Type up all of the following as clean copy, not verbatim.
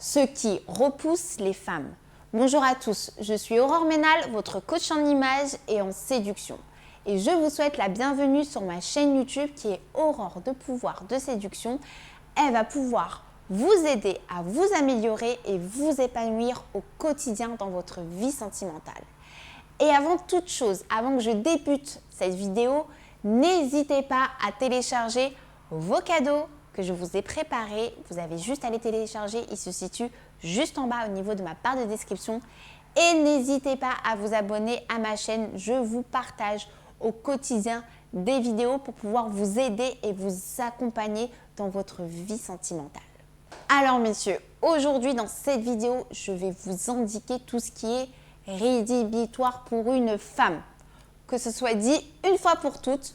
ce qui repousse les femmes. Bonjour à tous, je suis Aurore Ménal, votre coach en images et en séduction. Et je vous souhaite la bienvenue sur ma chaîne YouTube qui est Aurore de pouvoir de séduction. Elle va pouvoir vous aider à vous améliorer et vous épanouir au quotidien dans votre vie sentimentale. Et avant toute chose, avant que je débute cette vidéo, n'hésitez pas à télécharger vos cadeaux que je vous ai préparés. Vous avez juste à les télécharger, ils se situent juste en bas au niveau de ma barre de description. Et n'hésitez pas à vous abonner à ma chaîne, je vous partage au quotidien des vidéos pour pouvoir vous aider et vous accompagner dans votre vie sentimentale. Alors messieurs, aujourd'hui dans cette vidéo, je vais vous indiquer tout ce qui est rédhibitoire pour une femme. Que ce soit dit une fois pour toutes,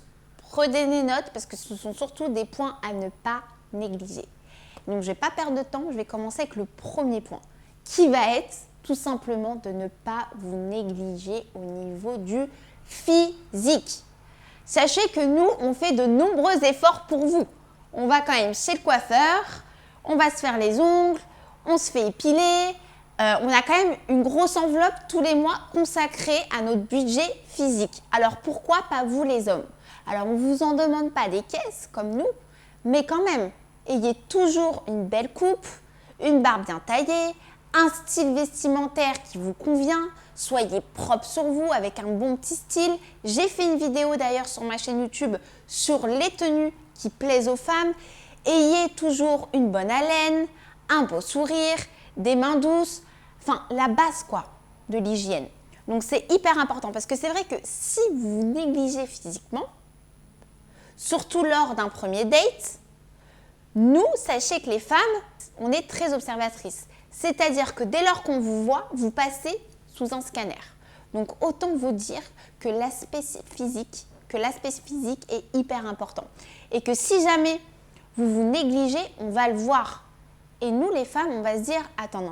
prenez des notes parce que ce sont surtout des points à ne pas négliger. Donc je ne vais pas perdre de temps, je vais commencer avec le premier point qui va être tout simplement de ne pas vous négliger au niveau du physique. Sachez que nous, on fait de nombreux efforts pour vous. On va quand même chez le coiffeur, on va se faire les ongles, on se fait épiler. On a quand même une grosse enveloppe tous les mois consacrée à notre budget physique. Alors pourquoi pas vous les hommes? Alors on ne vous en demande pas des caisses comme nous, mais quand même, ayez toujours une belle coupe, une barbe bien taillée, un style vestimentaire qui vous convient, soyez propre sur vous avec un bon petit style. J'ai fait une vidéo d'ailleurs sur ma chaîne YouTube sur les tenues qui plaisent aux femmes. Ayez toujours une bonne haleine, un beau sourire, des mains douces, enfin la base quoi de l'hygiène. Donc c'est hyper important parce que c'est vrai que si vous vous négligez physiquement, surtout lors d'un premier date, nous, sachez que les femmes, on est très observatrices. C'est-à-dire que dès lors qu'on vous voit, vous passez sous un scanner. Donc autant vous dire que l'aspect physique est hyper important. Et que si jamais vous vous négligez, on va le voir. Et nous, les femmes, on va se dire, attends.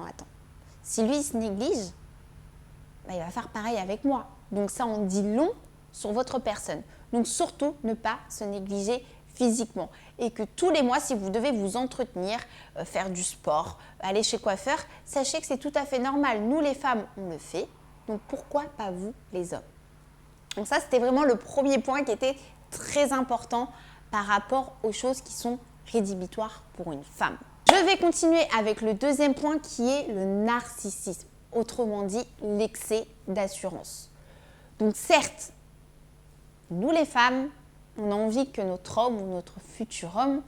Si lui, il se néglige, bah, il va faire pareil avec moi. Donc ça, on dit long sur votre personne. Donc surtout, ne pas se négliger physiquement. Et que tous les mois, si vous devez vous entretenir, faire du sport, aller chez le coiffeur, sachez que c'est tout à fait normal. Nous, les femmes, on le fait. Donc pourquoi pas vous, les hommes? Donc ça, c'était vraiment le premier point qui était très important par rapport aux choses qui sont rédhibitoires pour une femme. Je vais continuer avec le deuxième point qui est le narcissisme, autrement dit l'excès d'assurance. Donc certes, nous les femmes, on a envie que notre homme ou notre futur homme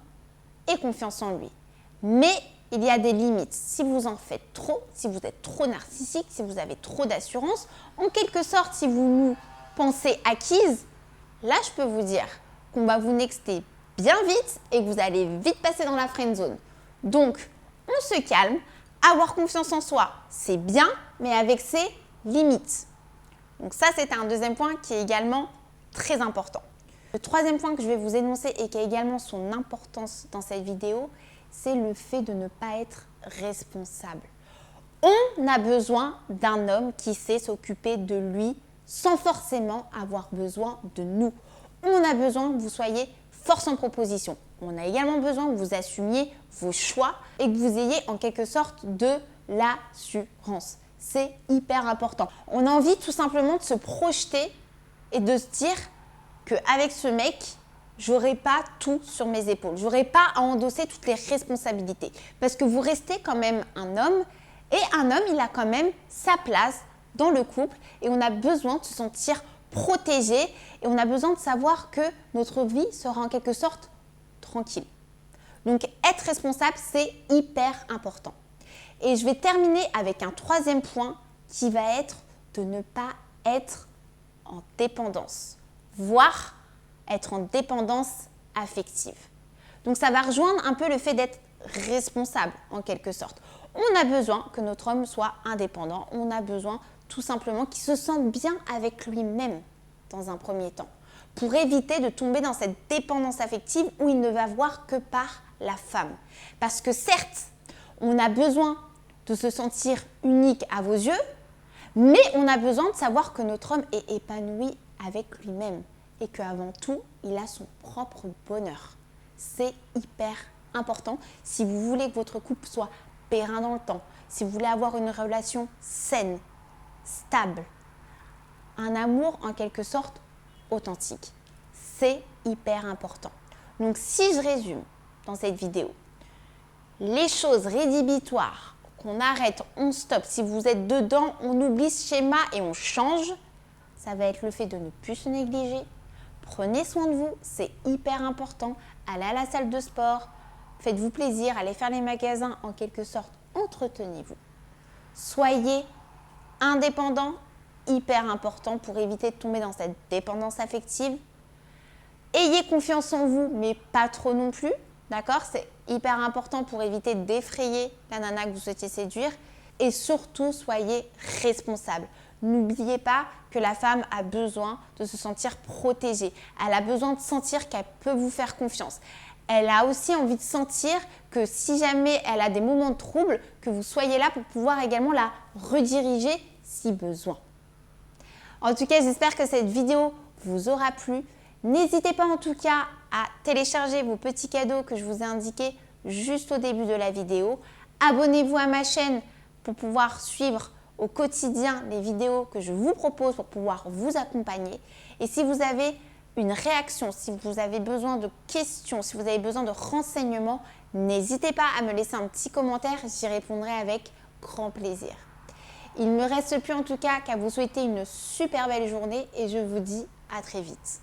ait confiance en lui. Mais il y a des limites. Si vous en faites trop, si vous êtes trop narcissique, si vous avez trop d'assurance, en quelque sorte, si vous nous pensez acquise, là je peux vous dire qu'on va vous nexter bien vite et que vous allez vite passer dans la friend zone. Donc, on se calme. Avoir confiance en soi, c'est bien, mais avec ses limites. Donc ça, c'est un deuxième point qui est également très important. Le troisième point que je vais vous énoncer et qui a également son importance dans cette vidéo, c'est le fait de ne pas être responsable. On a besoin d'un homme qui sait s'occuper de lui sans forcément avoir besoin de nous. On a besoin que vous soyez force en proposition. On a également besoin que vous assumiez vos choix et que vous ayez en quelque sorte de l'assurance. C'est hyper important. On a envie tout simplement de se projeter et de se dire qu'avec ce mec, j'aurai pas tout sur mes épaules. J'aurai pas à endosser toutes les responsabilités. Parce que vous restez quand même un homme et un homme, il a quand même sa place dans le couple et on a besoin de se sentir protégé et on a besoin de savoir que notre vie sera en quelque sorte tranquille. Donc être responsable, c'est hyper important. Et je vais terminer avec un troisième point qui va être de ne pas être en dépendance, voire être en dépendance affective. Donc ça va rejoindre un peu le fait d'être responsable en quelque sorte. On a besoin que notre homme soit indépendant, on a besoin tout simplement qu'il se sente bien avec lui-même dans un premier temps, pour éviter de tomber dans cette dépendance affective où il ne va voir que par la femme. Parce que certes, on a besoin de se sentir unique à vos yeux, mais on a besoin de savoir que notre homme est épanoui avec lui-même et qu'avant tout, il a son propre bonheur. C'est hyper important si vous voulez que votre couple soit périn dans le temps, si vous voulez avoir une relation saine, stable, un amour en quelque sorte authentique. C'est hyper important. Donc si je résume dans cette vidéo, les choses rédhibitoires qu'on arrête, on stoppe. Si vous êtes dedans, on oublie ce schéma et on change. Ça va être le fait de ne plus se négliger. Prenez soin de vous, c'est hyper important. Allez à la salle de sport, faites-vous plaisir, allez faire les magasins, en quelque sorte, entretenez-vous. Soyez indépendant, hyper important pour éviter de tomber dans cette dépendance affective. Ayez confiance en vous, mais pas trop non plus, d'accord? C'est hyper important pour éviter d'effrayer la nana que vous souhaitez séduire. Et surtout, soyez responsable. N'oubliez pas que la femme a besoin de se sentir protégée. Elle a besoin de sentir qu'elle peut vous faire confiance. Elle a aussi envie de sentir que si jamais elle a des moments de trouble, que vous soyez là pour pouvoir également la rediriger si besoin. En tout cas, j'espère que cette vidéo vous aura plu. N'hésitez pas en tout cas à télécharger vos petits cadeaux que je vous ai indiqués juste au début de la vidéo. Abonnez-vous à ma chaîne pour pouvoir suivre au quotidien les vidéos que je vous propose pour pouvoir vous accompagner. Et si vous avez une réaction, si vous avez besoin de questions, si vous avez besoin de renseignements, n'hésitez pas à me laisser un petit commentaire, j'y répondrai avec grand plaisir. Il ne me reste plus en tout cas qu'à vous souhaiter une super belle journée et je vous dis à très vite.